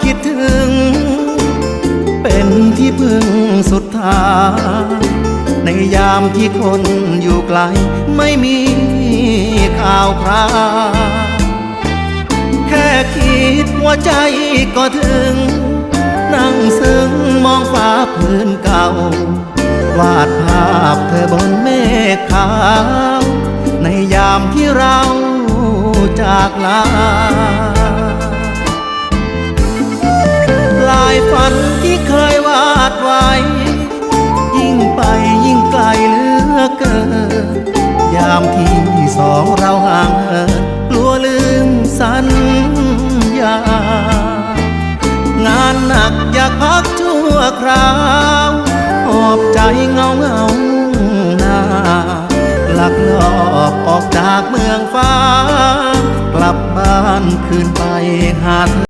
คิดถึงเป็นที่พึ่งสุดท้ายในยามที่คนอยู่ไกลไม่มีข่าวคราวแค่คิดว่าใจก็ถึงนั่งซึ้งมองฟ้าพื้นเก่าวาดภาพเธอบนเมฆขาวในยามที่เราจากลาลายฝันที่เคยวาดไว้ยิ่งไปยิ่งไกลเหลือเกินยามที่สองเราห่างเหินกลัวลืมสัญญางานหนักอยากพักชั่วคราวหอบใจเงาหน้าลักลอบออกจากเมืองฟ้ากลับบ้านคืนไปหาเธอ